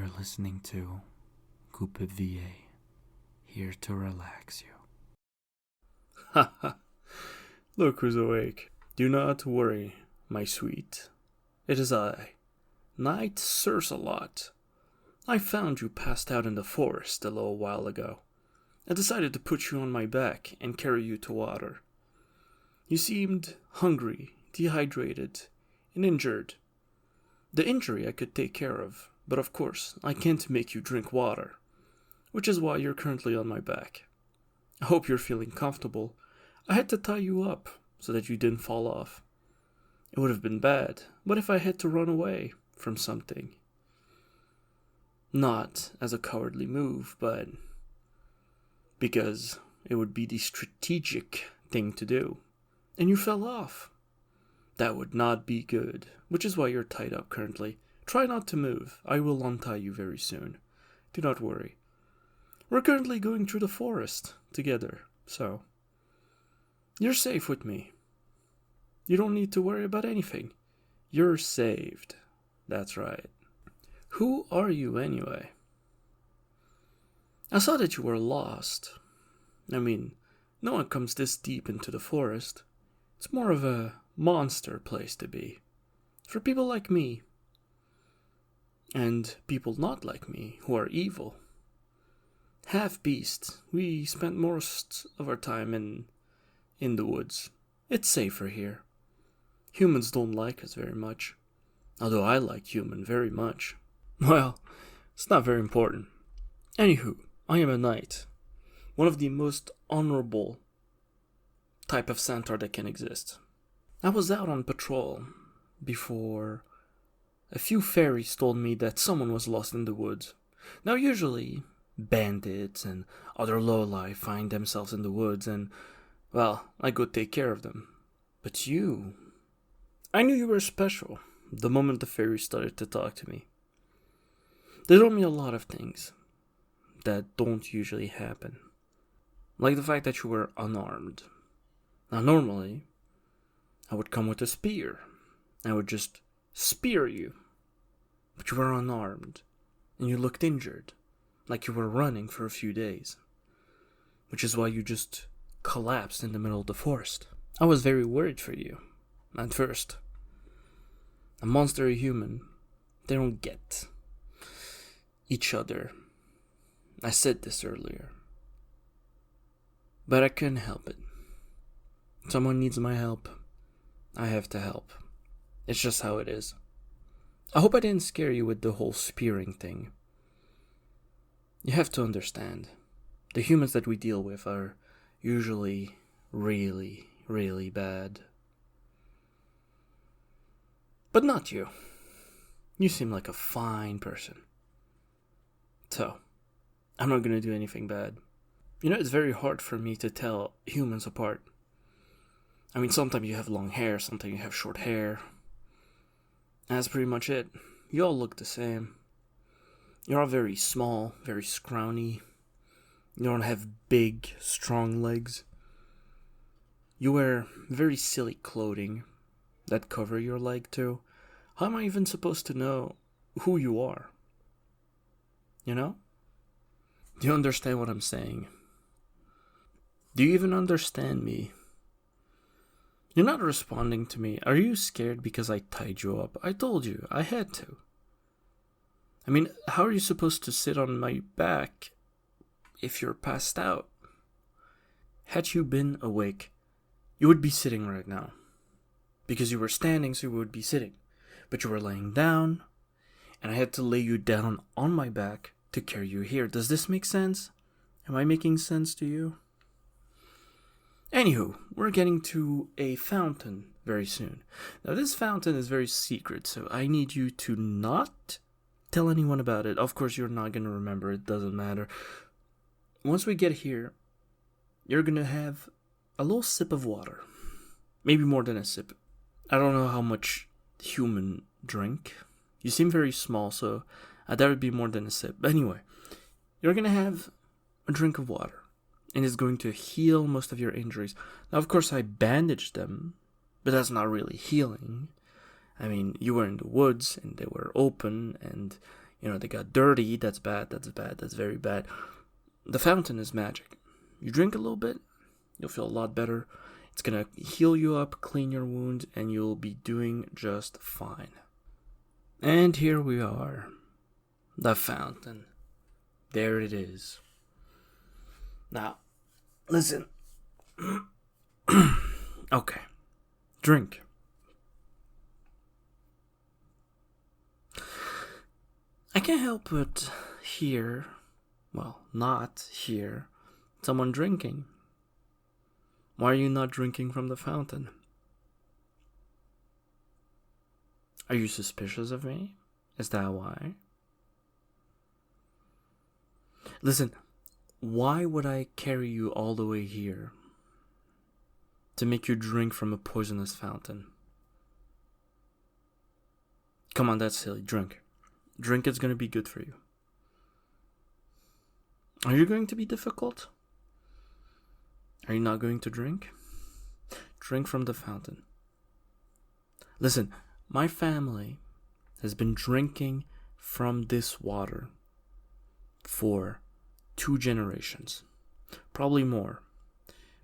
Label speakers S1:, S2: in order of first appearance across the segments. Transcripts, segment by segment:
S1: You're listening to M4A, here to relax you.
S2: Ha ha. Look who's awake. Do not worry, my sweet. It is I, Knight Cerce-a-lot. I found you passed out in the forest a little while ago. I decided to put you on my back and carry you to water. You seemed hungry, dehydrated, and injured. The injury I could take care of, but of course, I can't make you drink water, which is why you're currently on my back. I hope you're feeling comfortable. I had to tie you up so that you didn't fall off. It would have been bad, but if I had to run away from something. Not as a cowardly move, but because it would be the strategic thing to do, and you fell off. That would not be good, which is why you're tied up currently. Try not to move. I will untie you very soon. Do not worry. We're currently going through the forest together, so you're safe with me. You don't need to worry about anything. You're saved. That's right. Who are you anyway? I saw that you were lost. I mean, no one comes this deep into the forest. It's more of a monster place to be. For people like me. And people not like me, who are evil. Half beast, we spent most of our time in the woods. It's safer here. Humans don't like us very much. Although I like human very much. Well, it's not very important. Anywho, I am a knight. One of the most honorable type of Centaur that can exist. I was out on patrol before a few fairies told me that someone was lost in the woods. Now usually bandits and other lowlife find themselves in the woods and, well, I go take care of them. But you... I knew you were special the moment the fairies started to talk to me. They told me a lot of things that don't usually happen. Like the fact that you were unarmed. Now normally, I would come with a spear. I would just spear you. But you were unarmed. And you looked injured. Like you were running for a few days. Which is why you just collapsed in the middle of the forest. I was very worried for you. At first. A monster or a human, they don't get each other. I said this earlier. But I couldn't help it. Someone needs my help. I have to help. It's just how it is. I hope I didn't scare you with the whole spearing thing. You have to understand. The humans that we deal with are usually really, really bad. But not you. You seem like a fine person. So, I'm not going to do anything bad. You know, it's very hard for me to tell humans apart. I mean, sometimes you have long hair, sometimes you have short hair. That's pretty much it. You all look the same. You're all very small, very scrawny. You don't have big, strong legs. You wear very silly clothing that cover your leg too. How am I even supposed to know who you are? You know? Do you understand what I'm saying? Do you even understand me? You're not responding to me. Are you scared because I tied you up? I told you, I had to. I mean, how are you supposed to sit on my back if you're passed out? Had you been awake, you would be sitting right now. Because you were standing, so you would be sitting. But you were laying down, and I had to lay you down on my back to carry you here. Does this make sense? Am I making sense to you? Anywho, we're getting to a fountain very soon. Now, this fountain is very secret, so I need you to not tell anyone about it. Of course, you're not going to remember. It doesn't matter. Once we get here, you're going to have a little sip of water. Maybe more than a sip. I don't know how much human drink. You seem very small, so that would be more than a sip. But anyway, you're going to have a drink of water. And it's going to heal most of your injuries. Now, of course, I bandaged them. But that's not really healing. I mean, you were in the woods, and they were open, and they got dirty. That's bad. That's bad. That's very bad. The fountain is magic. You drink a little bit, you'll feel a lot better. It's gonna heal you up, clean your wounds, and you'll be doing just fine. And here we are. The fountain. There it is. Now, listen. Okay. Drink. I can't help but hear, not hear, someone drinking. Why are you not drinking from the fountain? Are you suspicious of me? Is that why? Listen, why would I carry you all the way here to make you drink from a poisonous fountain? Come on, that's silly. Drink. Drink is going to be good for you. Are you going to be difficult? Are you not going to drink? Drink from the fountain. Listen, my family has been drinking from this water for 2 generations. Probably more.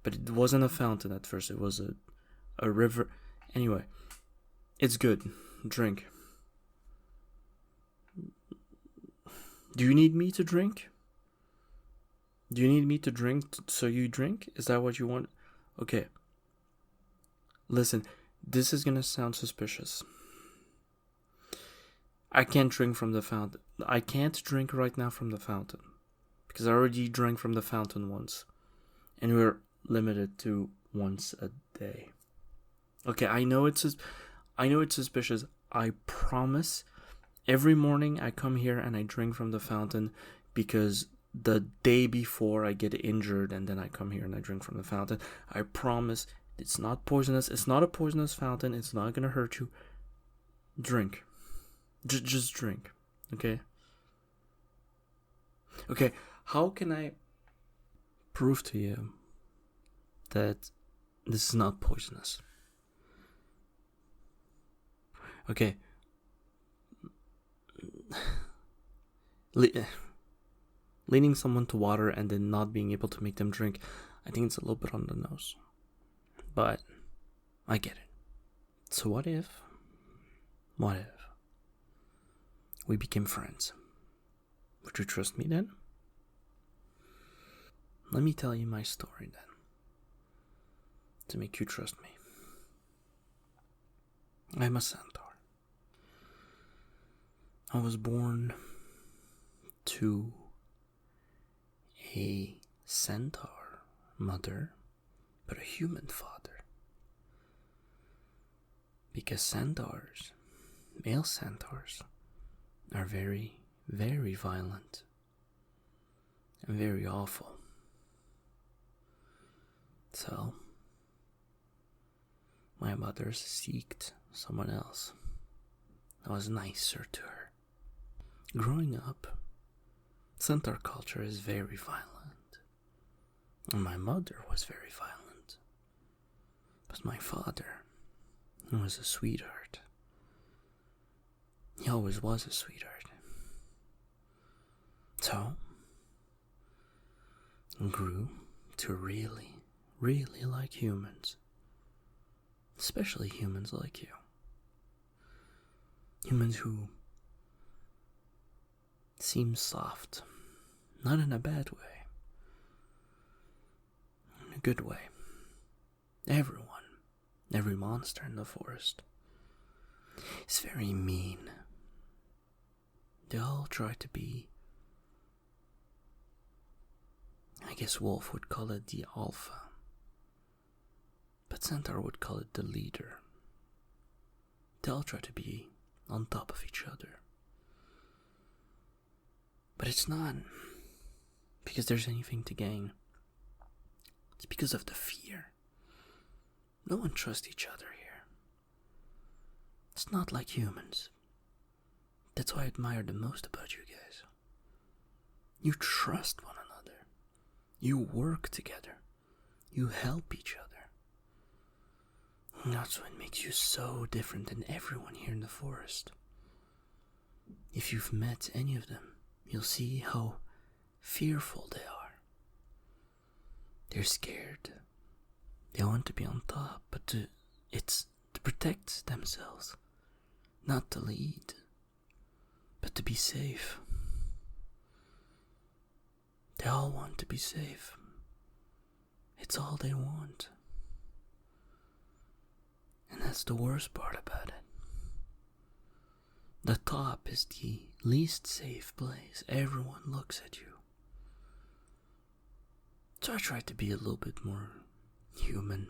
S2: But it wasn't a fountain at first. It was a river. Anyway, it's good. Drink. Do you need me to drink? Do you need me to drink so you drink? Is that what you want? Okay. Listen, this is gonna sound suspicious. I can't drink from the fountain. I can't drink right now from the fountain. Because I already drank from the fountain once. And we're limited to once a day. Okay, I know it's suspicious. I promise. Every morning I come here and I drink from the fountain because the day before I get injured and then I come here and I drink from the fountain. I promise it's not poisonous. It's not a poisonous fountain. It's not going to hurt you. Drink. Just drink. Okay? Okay, how can I prove to you that this is not poisonous? Okay. Leading someone to water and then not being able to make them drink, I think it's a little bit on the nose. But I get it. So what if we became friends? Would you trust me then? Let me tell you my story then, to make you trust me. I'm a Centaur. I was born to a Centaur mother, but a human father. Because Centaurs, male Centaurs, are very, very violent and very awful. So, my mother seeked someone else that was nicer to her. Growing up, Centaur culture is very violent. And my mother was very violent. But my father was a sweetheart. He always was a sweetheart. So, grew to really, really like humans. Especially humans like you. Humans who seem soft. Not in a bad way. In a good way. Everyone, every monster in the forest, is very mean. They all try to be, I guess Wolf would call it the alpha. But Centaur would call it the leader. They all try to be on top of each other. But it's not because there's anything to gain. It's because of the fear. No one trusts each other here. It's not like humans. That's what I admire the most about you guys. You trust one another. You work together. You help each other. And that's what makes you so different than everyone here in the forest.
S1: If you've met any of them, you'll see how fearful they are. They're scared. They want to be on top, but it's to protect themselves, not to lead, but to be safe. They all want to be safe. It's all they want. And that's the worst part about it. The top is the least safe place. Everyone looks at you. So I try to be a little bit more human.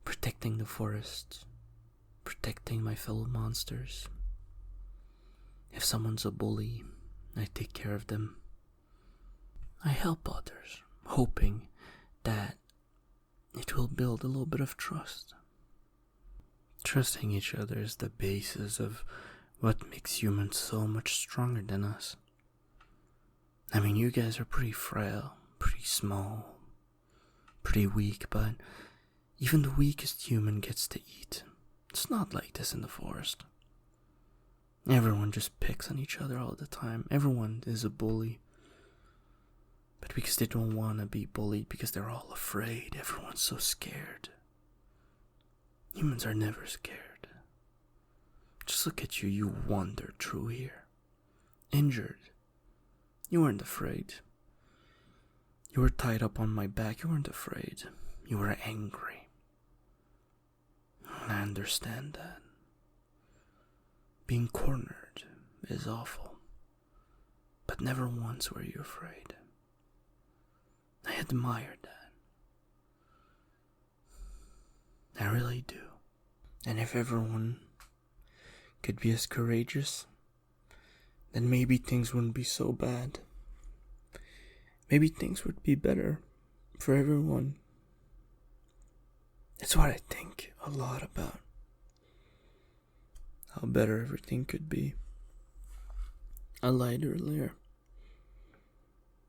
S1: Protecting the forest. Protecting my fellow monsters. If someone's a bully, I take care of them. I help others, hoping that it will build a little bit of trust. Trusting each other is the basis of what makes humans so much stronger than us. I mean, you guys are pretty frail, pretty small, pretty weak, but even the weakest human gets to eat. It's not like this in the forest. Everyone just picks on each other all the time. Everyone is a bully. But because they don't want to be bullied, because they're all afraid, everyone's so scared. Humans are never scared. Just look at you, you wandered through here. Injured. You weren't afraid. You were tied up on my back, you weren't afraid. You were angry. And I understand that. Being cornered is awful. But never once were you afraid. I admire that. I really do. And if everyone could be as courageous, then maybe things wouldn't be so bad. Maybe things would be better for everyone. It's what I think a lot about. How better everything could be. I lied earlier.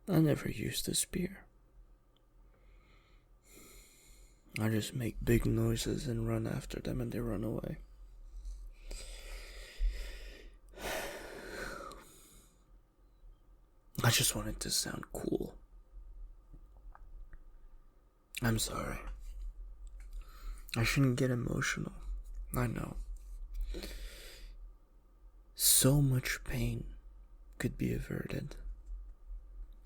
S1: I never used a spear. I just make big noises and run after them and they run away. I just wanted to sound cool. I'm sorry. I shouldn't get emotional. I know. So much pain could be averted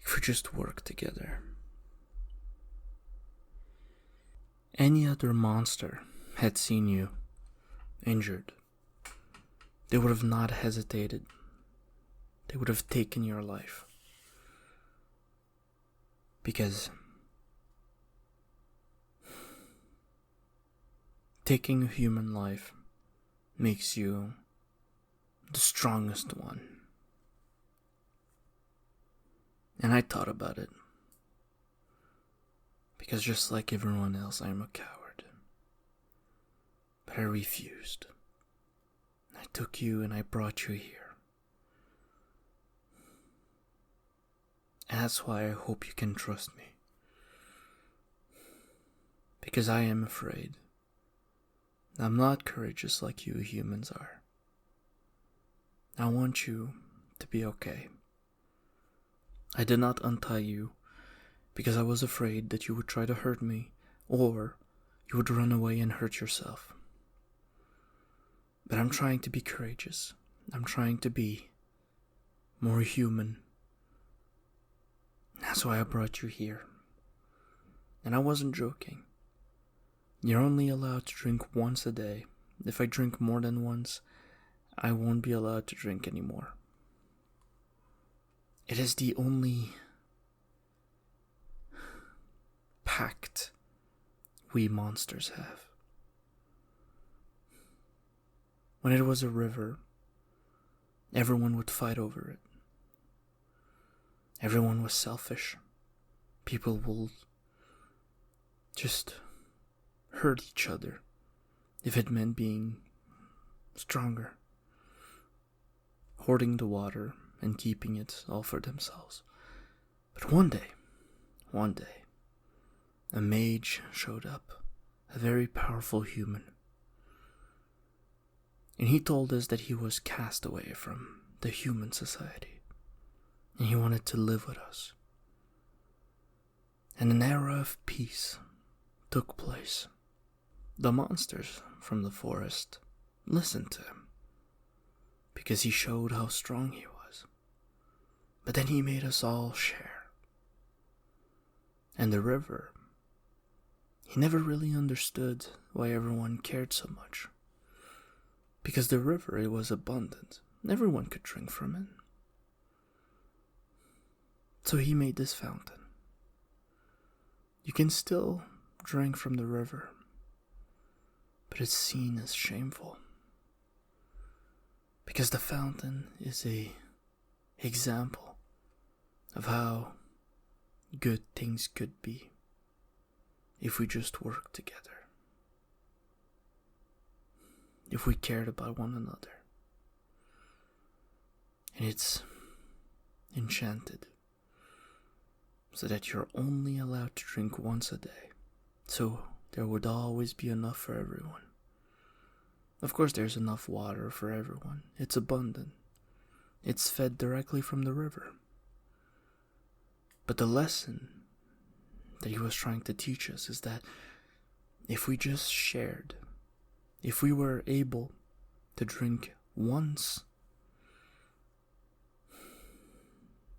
S1: if we just work together. Any other monster had seen you injured, they would have not hesitated. They would have taken your life. Because taking a human life makes you the strongest one. And I thought about it. Because just like everyone else, I am a coward. But I refused. I took you and I brought you here. And that's why I hope you can trust me. Because I am afraid. I'm not courageous like you humans are. I want you to be okay. I did not untie you because I was afraid that you would try to hurt me, or you would run away and hurt yourself. But I'm trying to be courageous. I'm trying to be more human. That's why I brought you here. And I wasn't joking. You're only allowed to drink once a day. If I drink more than once, I won't be allowed to drink anymore. It is the only pact we monsters have. When it was a river, everyone would fight over it. Everyone was selfish. People will just hurt each other if it meant being stronger. Hoarding the water and keeping it all for themselves. But one day, a mage showed up, a very powerful human. And he told us that he was cast away from the human society, and he wanted to live with us. And an era of peace took place. The monsters from the forest listened to him, because he showed how strong he was. But then he made us all share. And the river, he never really understood why everyone cared so much. Because the river, it was abundant. Everyone could drink from it. So he made this fountain. You can still drink from the river, but it's seen as shameful. Because the fountain is a example of how good things could be if we just worked together. If we cared about one another. And it's enchanted so that you're only allowed to drink once a day. So there would always be enough for everyone. Of course, there's enough water for everyone. It's abundant. It's fed directly from the river. But the lesson that he was trying to teach us is that if we just shared, if we were able to drink once,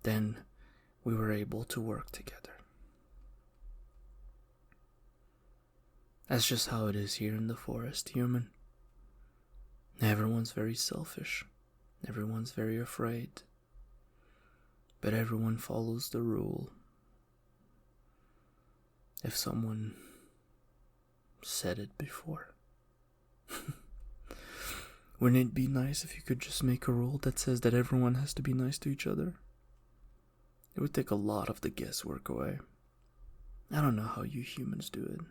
S1: then we were able to work together. That's just how it is here in the forest, human. Everyone's very selfish. Everyone's very afraid. But everyone follows the rule. If someone said it before. Wouldn't it be nice if you could just make a rule that says that everyone has to be nice to each other? It would take a lot of the guesswork away. I don't know how you humans do it.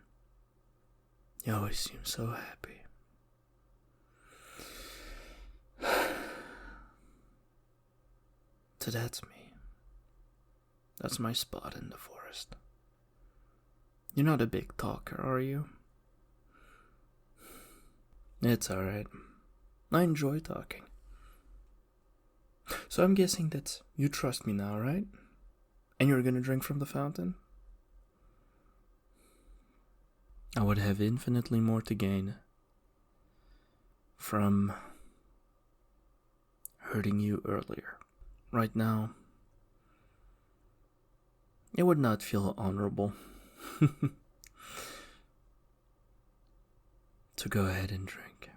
S1: You always seem so happy. So that's me. That's my spot in the forest. You're not a big talker, are you? It's alright. I enjoy talking. So I'm guessing that you trust me now, right? And you're gonna drink from the fountain? I would have infinitely more to gain from hurting you earlier. Right now, it would not feel honorable to go ahead and drink.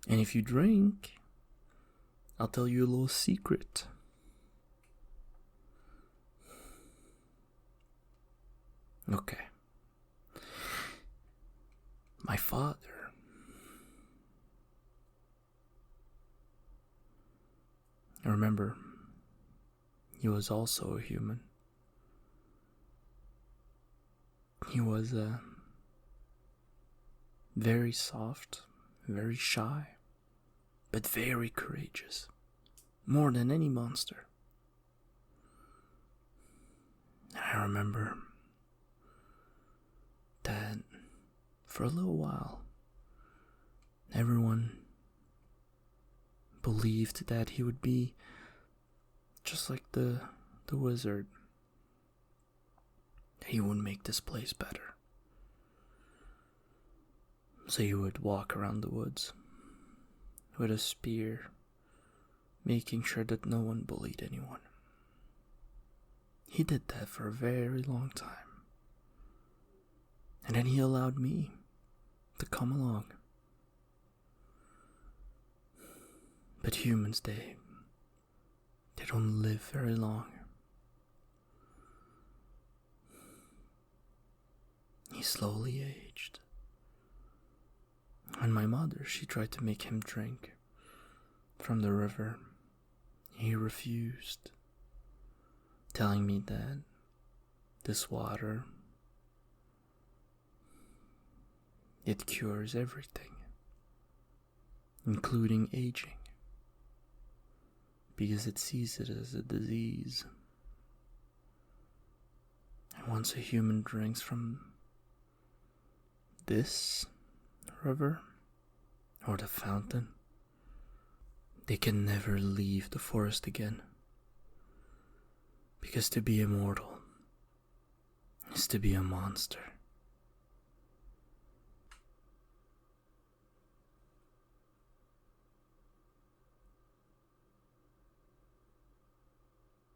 S1: And if you drink, I'll tell you a little secret. Okay. My father, remember, he was also a human. He was very soft, very shy, but very courageous. More than any monster. I remember that for a little while, everyone believed that he would be just like the wizard. He would make this place better. So he would walk around the woods with a spear, making sure that no one bullied anyone. He did that for a very long time. And then he allowed me to come along. But humans, they don't live very long. He slowly aged. And my mother, she tried to make him drink from the river. He refused, telling me that this water, it cures everything, including aging, because it sees it as a disease. And once a human drinks from this river or the fountain, they can never leave the forest again. Because to be immortal is to be a monster.